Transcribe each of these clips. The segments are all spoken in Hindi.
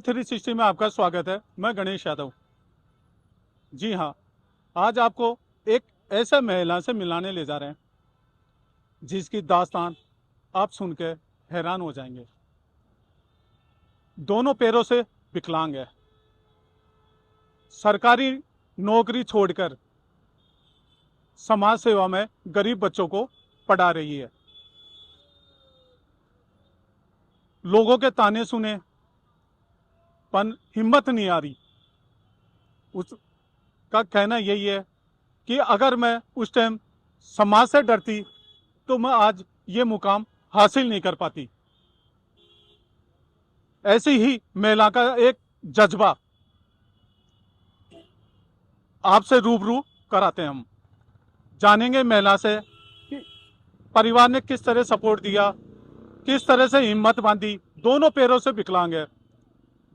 M360 में आपका स्वागत है। मैं गणेश यादव। जी हाँ, आज आपको एक ऐसा महिला से मिलाने ले जा रहे हैं जिसकी दास्तान आप सुन के हैरान हो जाएंगे। दोनों पैरों से विकलांग है, सरकारी नौकरी छोड़कर समाज सेवा में गरीब बच्चों को पढ़ा रही है। लोगों के ताने सुने पर हिम्मत नहीं आ रही। उसका कहना यही है कि अगर मैं उस टाइम समाज से डरती तो मैं आज ये मुकाम हासिल नहीं कर पाती। ऐसी ही महिला का एक जज्बा आपसे रूबरू कराते हैं। हम जानेंगे महिला से कि परिवार ने किस तरह सपोर्ट दिया, किस तरह से हिम्मत बांधी। दोनों पैरों से विकलांग है,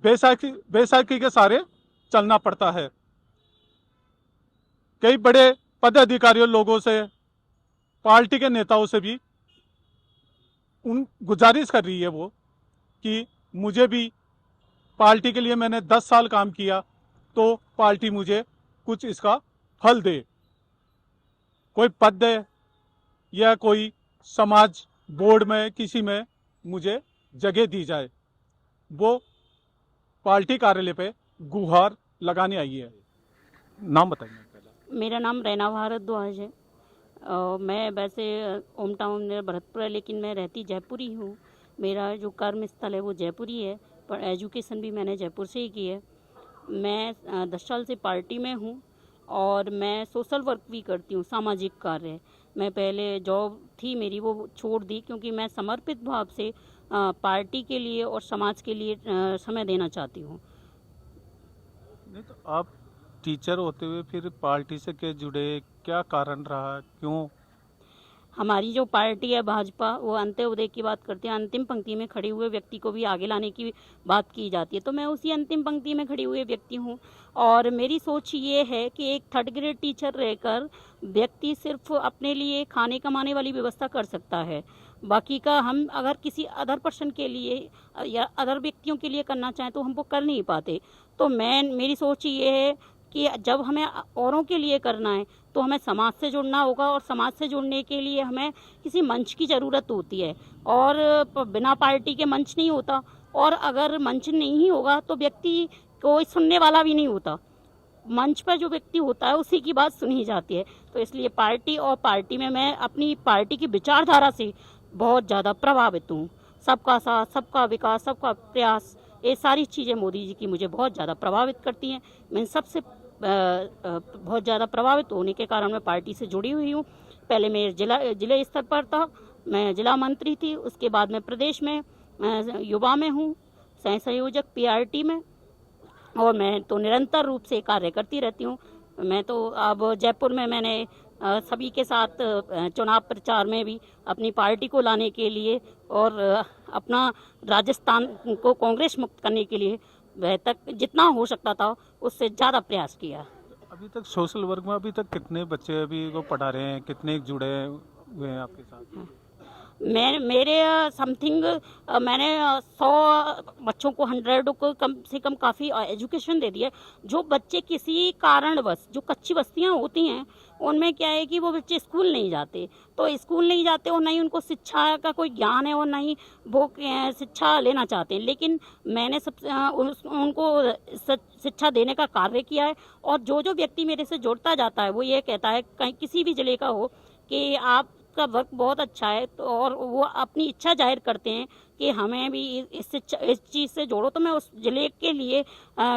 बेसाइकिल के सारे चलना पड़ता है। कई बड़े पदाधिकारियों, लोगों से, पार्टी के नेताओं से भी गुजारिश कर रही है वो कि मुझे भी पार्टी के लिए मैंने 10 साल काम किया तो पार्टी मुझे कुछ इसका फल दे, कोई पद दे या कोई समाज बोर्ड में किसी में मुझे जगह दी जाए। वो पार्टी कार्यालय पे गुहार लगाने आई है। नाम बताइए पहले। मेरा नाम रैना भारद्वाज है। मैं वैसे होम टाउन मेरा भरतपुर है, लेकिन मैं रहती जयपुर ही हूँ। मेरा जो कर्म स्थल है वो जयपुर ही है, पर एजुकेशन भी मैंने जयपुर से ही की है। मैं 10 साल से पार्टी में हूँ और मैं सोशल वर्क भी करती हूँ, सामाजिक कार्य। मैं पहले जॉब थी मेरी, वो छोड़ दी क्योंकि मैं समर्पित भाव से पार्टी के लिए और समाज के लिए समय देना चाहती हूँ। नहीं तो आप टीचर होते हुए फिर पार्टी से क्या जुड़े, क्या कारण रहा, क्यों? हमारी जो पार्टी है भाजपा, वो अंत्योदय की बात करती है। अंतिम पंक्ति में खड़े हुए व्यक्ति को भी आगे लाने की बात की जाती है, तो मैं उसी अंतिम पंक्ति में खड़ी हुए व्यक्ति हूँ। और मेरी सोच ये है कि एक 3rd ग्रेड टीचर रहकर व्यक्ति सिर्फ अपने लिए खाने कमाने वाली व्यवस्था कर सकता है, बाकी का हम अगर किसी अदर पर्सन के लिए या अदर व्यक्तियों के लिए करना चाहें तो हम वो कर नहीं पाते। तो मेरी सोच ये है कि जब हमें औरों के लिए करना है तो हमें समाज से जुड़ना होगा, और समाज से जुड़ने के लिए हमें किसी मंच की ज़रूरत होती है, और बिना पार्टी के मंच नहीं होता। और अगर मंच नहीं होगा तो व्यक्ति कोई सुनने वाला भी नहीं होता। मंच पर जो व्यक्ति होता है उसी की बात सुनी जाती है। तो इसलिए पार्टी और पार्टी में मैं अपनी पार्टी की विचारधारा से बहुत ज़्यादा प्रभावित हूँ। सबका साथ, सबका विकास, सबका प्रयास, ये सारी चीज़ें मोदी जी की मुझे बहुत ज़्यादा प्रभावित करती हैं। मैं सबसे बहुत ज़्यादा प्रभावित होने के कारण मैं पार्टी से जुड़ी हुई हूँ। पहले मैं जिले स्तर पर था, मैं जिला मंत्री थी। उसके बाद मैं प्रदेश में युवा में हूँ, सह संयोजक PRT में, और मैं तो निरंतर रूप से कार्य करती रहती हूँ। मैं तो अब जयपुर में मैंने सभी के साथ चुनाव प्रचार में भी अपनी पार्टी को लाने के लिए और अपना राजस्थान को कांग्रेस मुक्त करने के लिए वह तक जितना हो सकता था उससे ज़्यादा प्रयास किया। अभी तक सोशल वर्क में अभी तक कितने बच्चे अभी को पढ़ा रहे हैं, कितने जुड़े हुए हैं आपके साथ? मेरे समथिंग मैंने 100 बच्चों को, 100 को कम से कम काफ़ी एजुकेशन दे दिया। जो बच्चे किसी कारणवश, जो कच्ची बस्तियां होती हैं, उनमें क्या है कि वो बच्चे स्कूल नहीं जाते, तो स्कूल नहीं जाते और नहीं उनको शिक्षा का कोई ज्ञान है और नहीं वो शिक्षा लेना चाहते हैं। लेकिन मैंने उनको शिक्षा देने का कार्य किया है। और जो जो व्यक्ति मेरे से जुड़ता जाता है वो ये कहता है, कहीं किसी भी जिले का हो, कि आप का वर्क बहुत अच्छा है, तो और वो अपनी इच्छा जाहिर करते हैं कि हमें भी इस चीज़ से जोड़ो। तो मैं उस जिले के लिए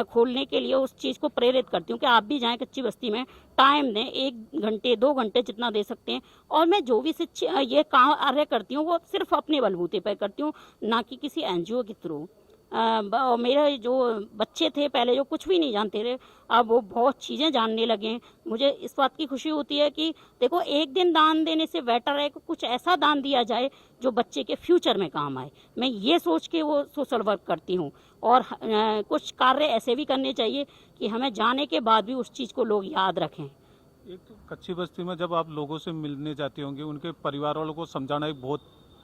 खोलने के लिए उस चीज़ को प्रेरित करती हूँ कि आप भी जाएं कच्ची बस्ती में, टाइम दें, 1 घंटे 2 घंटे जितना दे सकते हैं। और मैं जो भी शिक्षा ये कार्य करती हूँ वो सिर्फ अपने बलबूते पर करती हूँ, ना कि किसी NGO के थ्रू। मेरे जो बच्चे थे पहले, जो कुछ भी नहीं जानते थे, अब वो बहुत चीज़ें जानने लगे हैं। मुझे इस बात की खुशी होती है कि देखो, एक दिन दान देने से बेटर है कि कुछ ऐसा दान दिया जाए जो बच्चे के फ्यूचर में काम आए। मैं ये सोच के वो सोशल वर्क करती हूँ। और कुछ कार्य ऐसे भी करने चाहिए कि हमें जाने के बाद भी उस चीज़ को लोग याद रखें। एक तो कच्ची बस्ती में जब आप लोगों से मिलने जाते होंगे, उनके परिवार वालों को समझाना एक बहुत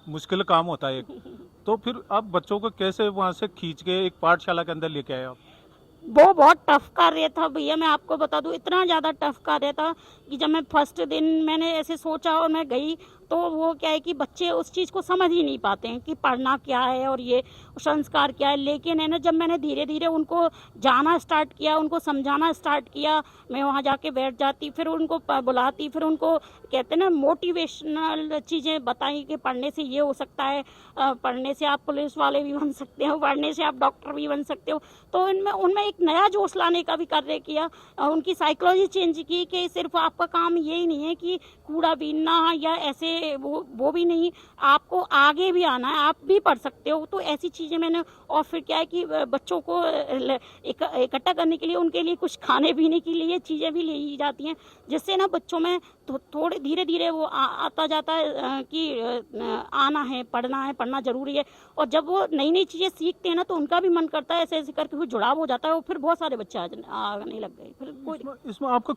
मुश्किल काम होता है। तो फिर आप बच्चों को कैसे वहाँ से खींच के एक पाठशाला के अंदर लेके आए आप? वो बहुत टफ कार्य था भैया, मैं आपको बता दूं, इतना ज़्यादा टफ कार्य था कि जब मैं फर्स्ट दिन मैंने ऐसे सोचा और मैं गई, तो वो क्या है कि बच्चे उस चीज़ को समझ ही नहीं पाते हैं कि पढ़ना क्या है और ये संस्कार क्या है। लेकिन है ना, जब मैंने धीरे धीरे उनको जाना स्टार्ट किया, उनको समझाना स्टार्ट किया, मैं वहाँ जाके बैठ जाती, फिर उनको बुलाती, फिर उनको कहते हैं ना मोटिवेशनल चीज़ें बताई कि पढ़ने से ये हो सकता है, पढ़ने से आप पुलिस वाले भी बन सकते हो, पढ़ने से आप डॉक्टर भी बन सकते हो। तो इनमें उनमें एक नया जोश लाने का भी कार्य किया, उनकी साइकोलॉजी चेंज की कि सिर्फ आपका काम यही नहीं है कि कूड़ा बीनना या ऐसे वो भी नहीं, आपको आगे भी आना है, आप भी पढ़ सकते हो। तो ऐसी चीज़ें मैंने, और फिर क्या है कि बच्चों को इकट्ठा करने के लिए उनके लिए कुछ खाने पीने के लिए चीज़ें भी ली जाती हैं, जिससे ना बच्चों में थोड़े धीरे धीरे वो आता जाता है कि आना है, पढ़ना ज़रूरी है। और जब वो नई नई चीज़ें सीखते हैं ना, तो उनका भी मन करता है, ऐसे ऐसे करके फिर जुड़ाव हो जाता है और फिर बहुत सारे बच्चे आने लग गए। फिर कोई इसमें आपको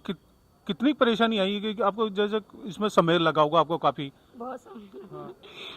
कितनी परेशानी आई कि आपको जैसे इसमें समय लगा होगा आपको काफ़ी? बहुत समय हाँ।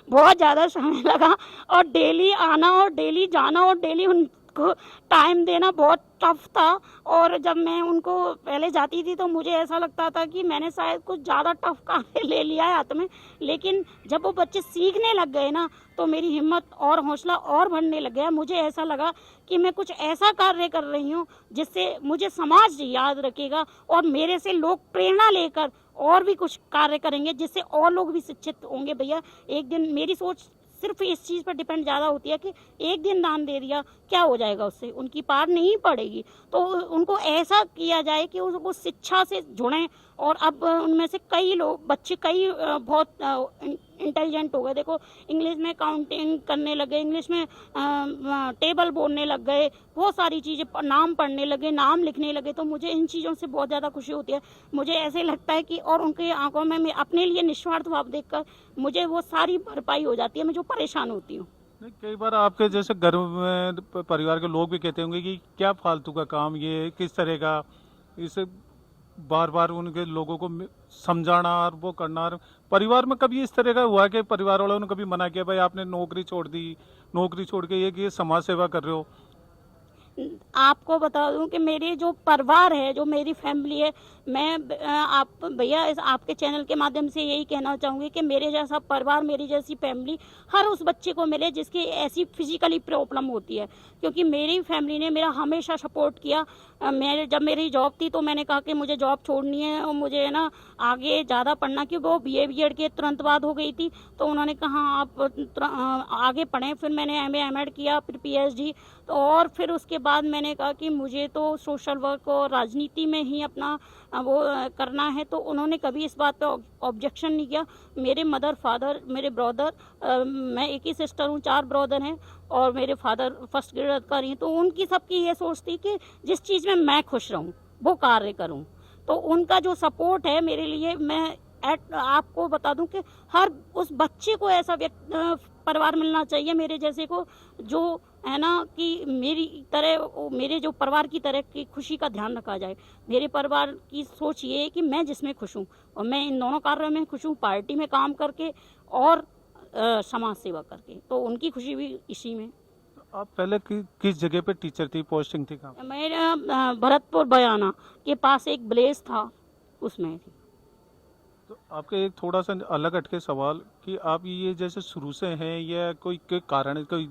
बहुत ज़्यादा समय लगा, और डेली आना और डेली जाना और डेली उनको टाइम देना बहुत टफ था। और जब मैं उनको पहले जाती थी तो मुझे ऐसा लगता था कि मैंने शायद कुछ ज़्यादा टफ कार्य ले लिया है हाथ में। लेकिन जब वो बच्चे सीखने लग गए ना, तो मेरी हिम्मत और हौसला और बढ़ने लग गया। मुझे ऐसा लगा कि मैं कुछ ऐसा कार्य कर रही हूँ जिससे मुझे समाज याद रखेगा और मेरे से लोग प्रेरणा लेकर और भी कुछ कार्य करेंगे, जिससे और लोग भी शिक्षित होंगे। भैया, एक दिन मेरी सोच सिर्फ इस चीज़ पर डिपेंड ज़्यादा होती है कि एक दिन दान दे दिया, क्या हो जाएगा उससे, उनकी पार नहीं पड़ेगी। तो उनको ऐसा किया जाए कि वो शिक्षा से जुड़ें। और अब उनमें से कई लोग बच्चे बहुत इंटेलिजेंट हो गए। देखो, इंग्लिश में काउंटिंग करने लगे, इंग्लिश में टेबल बोलने लग गए, बहुत सारी चीज़ें, नाम पढ़ने लगे, नाम लिखने लगे। तो मुझे इन चीज़ों से बहुत ज़्यादा खुशी होती है। मुझे ऐसे लगता है कि, और उनकी आंखों में मैं अपने लिए निस्वार्थ भाव देखकर मुझे वो सारी भरपाई हो जाती है, मैं जो परेशान होती हूँ। कई बार आपके जैसे घर में परिवार के लोग भी कहते होंगे कि क्या फालतू का काम, ये किस तरह का, इसे बार बार उनके लोगों को समझाना और वो करना। और परिवार में कभी इस तरह का हुआ कि परिवार वालों ने कभी मना किया, भाई आपने नौकरी छोड़ दी, नौकरी छोड़ के ये समाज सेवा कर रहे हो? आपको बता दूं कि मेरे जो परिवार है, जो मेरी फैमिली है, मैं आप भैया आपके चैनल के माध्यम से यही कहना चाहूँगी कि मेरे जैसा परिवार, मेरी जैसी फैमिली हर उस बच्चे को मिले जिसकी ऐसी फिजिकली प्रॉब्लम होती है। क्योंकि मेरी फैमिली ने मेरा हमेशा सपोर्ट किया। जब मेरी जॉब थी तो मैंने कहा कि मुझे जॉब छोड़नी है और मुझे ना आगे ज़्यादा पढ़ना, कि वो BA BEd के तुरंत बाद हो गई थी। तो उन्होंने कहा आप आगे पढ़ें। फिर मैंने MA MEd किया, फिर PhD। तो और फिर उसके बाद मैंने कहा कि मुझे तो सोशल वर्क और राजनीति में ही अपना वो करना है। तो उन्होंने कभी इस बात पे ऑब्जेक्शन नहीं किया। मेरे मदर, फादर, मेरे ब्रदर, मैं एक ही सिस्टर हूँ, 4 ब्रदर हैं, और मेरे फादर फर्स्ट ग्रेड अधिकारी हैं। तो उनकी सबकी ये सोच थी कि जिस चीज़ में मैं खुश रहूँ वो कार्य करूँ। तो उनका जो सपोर्ट है मेरे लिए, मैं आपको बता दूं कि हर उस बच्चे को ऐसा परिवार मिलना चाहिए मेरे जैसे को, जो है ना कि मेरी तरह, मेरे जो परिवार की तरह की खुशी का ध्यान रखा जाए। मेरे परिवार की सोच ये है कि मैं जिसमें खुश हूँ, और मैं इन दोनों कार्यों में खुश हूँ, पार्टी में काम करके और समाज सेवा करके। तो उनकी खुशी भी इसी में। आप पहले किस जगह पे टीचर थी, पोस्टिंग थी कहाँ? मेरा भरतपुर बयाना के पास एक ब्लेस था, उसमें थी। तो आपके एक थोड़ा सा अलग हटके सवाल कि आप ये जैसे शुरू से हैं या कोई के कारण, कोई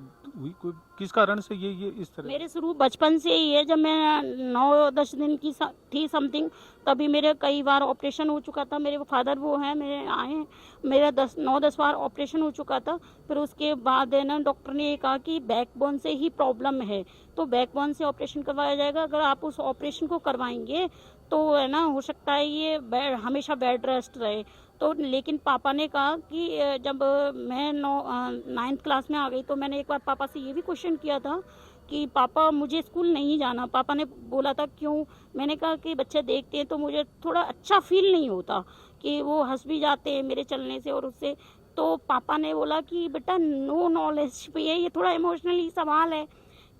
किस कारण से ये इस तरह? मेरे शुरू बचपन से ही है। जब मैं 9-10 दिन की थी समथिंग, तभी मेरे कई बार ऑपरेशन हो चुका था। मेरे फादर वो हैं, मेरे आए, मेरा 9-10 बार ऑपरेशन हो चुका था। फिर उसके बाद है ना, डॉक्टर ने ये कहा कि बैकबोन से ही प्रॉब्लम है, तो बैकबोन से ऑपरेशन करवाया जाएगा। अगर आप उस ऑपरेशन को करवाएंगे तो है ना, हो सकता है ये हमेशा बेड रेस्ट रहे। तो लेकिन पापा ने कहा कि जब मैं 9th क्लास में आ गई, तो मैंने एक बार पापा से ये भी क्वेश्चन किया था कि पापा मुझे स्कूल नहीं जाना। पापा ने बोला था क्यों? मैंने कहा कि बच्चे देखते हैं तो मुझे थोड़ा अच्छा फील नहीं होता, कि वो हंस भी जाते हैं मेरे चलने से और उससे। तो पापा ने बोला कि बेटा नो नॉलेज पे है, ये थोड़ा इमोशनली सवाल है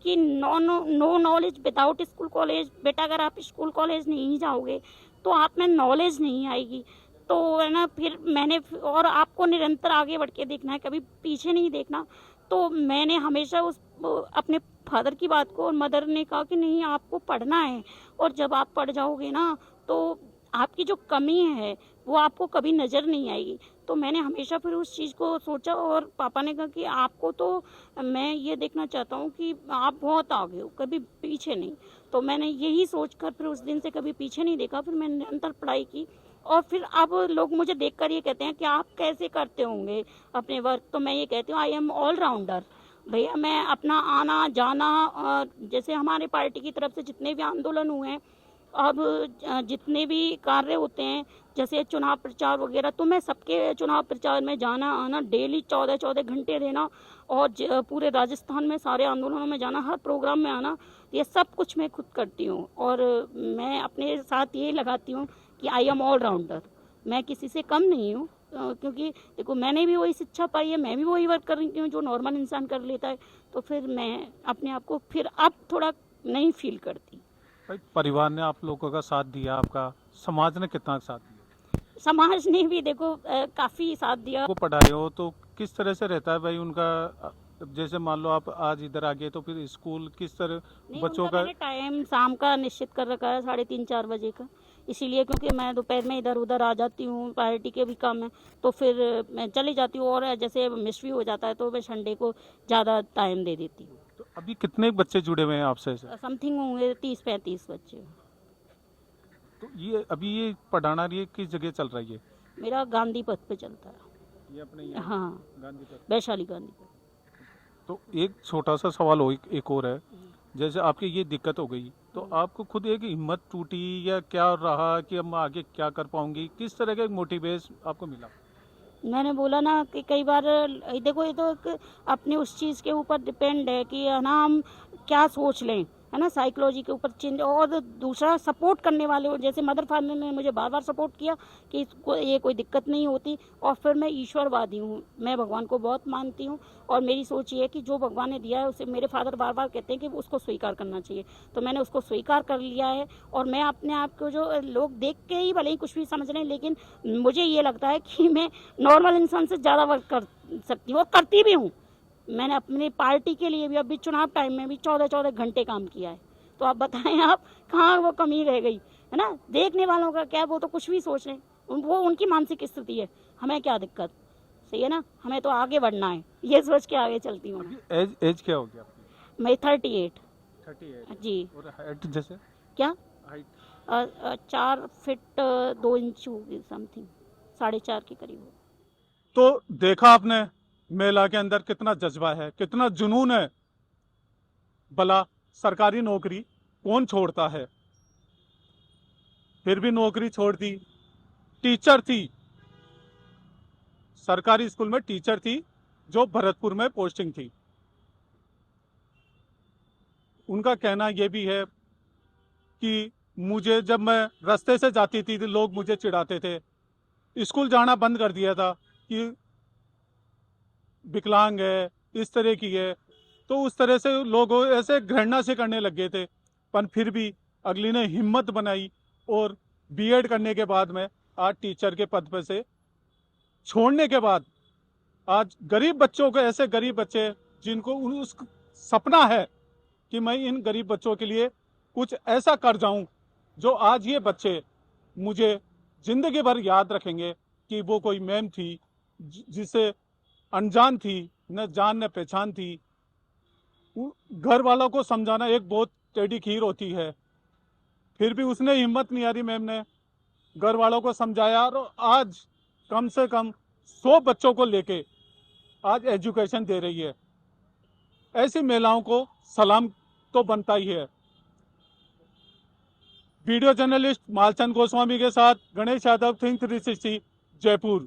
कि no knowledge without school college. बेटा अगर आप स्कूल कॉलेज नहीं जाओगे तो आप में नॉलेज नहीं आएगी। तो है ना, फिर मैंने, और आपको निरंतर आगे बढ़ के देखना है, कभी पीछे नहीं देखना। तो मैंने हमेशा उस अपने फादर की बात को, और मदर ने कहा कि नहीं आपको पढ़ना है, और जब आप पढ़ जाओगे ना तो आपकी जो कमी है वो आपको कभी नज़र नहीं आएगी। तो मैंने हमेशा फिर उस चीज़ को सोचा, और पापा ने कहा कि आपको तो मैं ये देखना चाहता हूँ कि आप बहुत आगे हो, कभी पीछे नहीं। तो मैंने यही सोचकर फिर उस दिन से कभी पीछे नहीं देखा, फिर मैंने निरंतर पढ़ाई की। और फिर अब लोग मुझे देखकर ये कहते हैं कि आप कैसे करते होंगे अपने वर्क, तो मैं ये कहती हूँ आई एम ऑल राउंडर। भैया मैं अपना आना जाना, जैसे हमारे पार्टी की तरफ से जितने भी आंदोलन हुए हैं, अब जितने भी कार्य होते हैं, जैसे चुनाव प्रचार वगैरह, तो मैं सबके चुनाव प्रचार में जाना आना, डेली 14-14 घंटे देना, और पूरे राजस्थान में सारे आंदोलनों में जाना, हर प्रोग्राम में आना, ये सब कुछ मैं खुद करती हूँ। और मैं अपने साथ ये लगाती हूँ कि आई एम ऑल राउंडर, मैं किसी से कम नहीं हूँ। क्योंकि देखो मैंने भी वही शिक्षा पाई है, मैं भी वही वर्क कर रही हूँ जो नॉर्मल इंसान कर लेता है। तो फिर मैं अपने आप को फिर अब थोड़ा नहीं फील करती। भाई परिवार ने आप लोगों का साथ दिया, आपका समाज ने कितना साथ दिया? समाज ने भी देखो काफ़ी साथ दिया। को पढ़ाए हो तो किस तरह से रहता है भाई उनका? जैसे मान लो आप आज इधर आ गए तो फिर स्कूल किस तरह नहीं, बच्चों उनका का? मैंने टाइम शाम का निश्चित कर रखा है 3:30-4 बजे का, इसीलिए क्योंकि मैं दोपहर में इधर उधर आ जाती हूँ, पार्टी के भी काम है, तो फिर मैं चली जाती हूँ। और जैसे मिस भी हो जाता है तो मैं संडे को ज़्यादा टाइम दे देती हूँ। तो अभी कितने बच्चे जुड़े हुए हैं आपसे ऐसे? समथिंग होंगे 30-35 बच्चे। तो ये अभी ये पढ़ाना ये किस जगह चल रही है? मेरा गांधी पथ पे चलता है। ये अपने हाँ, गांधी तक। वैशाली गांधी पथ। तो एक छोटा सा सवाल हो एक और है, जैसे आपकी ये दिक्कत हो गई तो आपको खुद एक हिम्मत टूटी या क्या रहा कि अब मैं आगे क्या कर पाऊंगी? किस तरह का मोटिवेशन आपको मिला? मैंने बोला ना कि कई बार देखो ये तो एक अपने उस चीज़ के ऊपर डिपेंड है कि है ना हम क्या सोच लें, है ना, साइकोलॉजी के ऊपर चेंज। और दूसरा सपोर्ट करने वाले हो, जैसे मदर फादर ने मुझे बार बार सपोर्ट किया कि ये कोई दिक्कत नहीं होती। और फिर मैं ईश्वरवादी हूँ, मैं भगवान को बहुत मानती हूँ, और मेरी सोच ये है कि जो भगवान ने दिया है उसे, मेरे फादर बार बार कहते हैं कि उसको स्वीकार करना चाहिए, तो मैंने उसको स्वीकार कर लिया है। और मैं अपने आप को, जो लोग देख के ही भले ही कुछ भी समझ रहे हैं, लेकिन मुझे ये लगता है कि मैं नॉर्मल इंसान से ज़्यादा वर्क कर सकती हूँ और करती भी हूँ। मैंने अपनी पार्टी के लिए भी अभी चुनाव टाइम में भी 14-14 घंटे काम किया है। तो आप बताएं, आप कहाँ वो कमी रह गई, है ना? देखने वालों का क्या, वो तो कुछ भी सोच रहे हैं, वो उनकी मानसिक स्थिति है, हमें क्या दिक्कत? सही है ना, हमें तो आगे बढ़ना है, ये सोच के आगे चलती हूँ मैं। एज क्या हो गया आपकी? मैं 38। 38 जी। और हाइट जैसे? क्या? हाइट 4 फीट 2 इंच होगी, समथिंग 4.5 के करीब हो। तो देखा आपने महिला के अंदर कितना जज्बा है, कितना जुनून है। भला सरकारी नौकरी कौन छोड़ता है? फिर भी नौकरी छोड़ दी। टीचर थी, सरकारी स्कूल में टीचर थी, जो भरतपुर में पोस्टिंग थी। उनका कहना यह भी है कि मुझे, जब मैं रास्ते से जाती थी तो लोग मुझे चिढ़ाते थे, स्कूल जाना बंद कर दिया था कि विकलांग है, इस तरह की है, तो उस तरह से लोग ऐसे घृणा से करने लग गए थे। पर फिर भी अगली ने हिम्मत बनाई और बीएड करने के बाद में आज टीचर के पद पर से छोड़ने के बाद आज गरीब बच्चों को, ऐसे गरीब बच्चे जिनको उस सपना है कि मैं इन गरीब बच्चों के लिए कुछ ऐसा कर जाऊं जो आज ये बच्चे मुझे जिंदगी भर याद रखेंगे कि वो कोई मैम थी जिसे अनजान थी, न जान न पहचान थी। घर वालों को समझाना एक बहुत टेढ़ी खीर होती है, फिर भी उसने हिम्मत नहीं हारी। मैम ने घर वालों को समझाया और आज कम से कम 100 बच्चों को लेके आज एजुकेशन दे रही है। ऐसी महिलाओं को सलाम तो बनता ही है। वीडियो जर्नलिस्ट मालचंद गोस्वामी के साथ गणेश यादव, थिंक 360, जयपुर।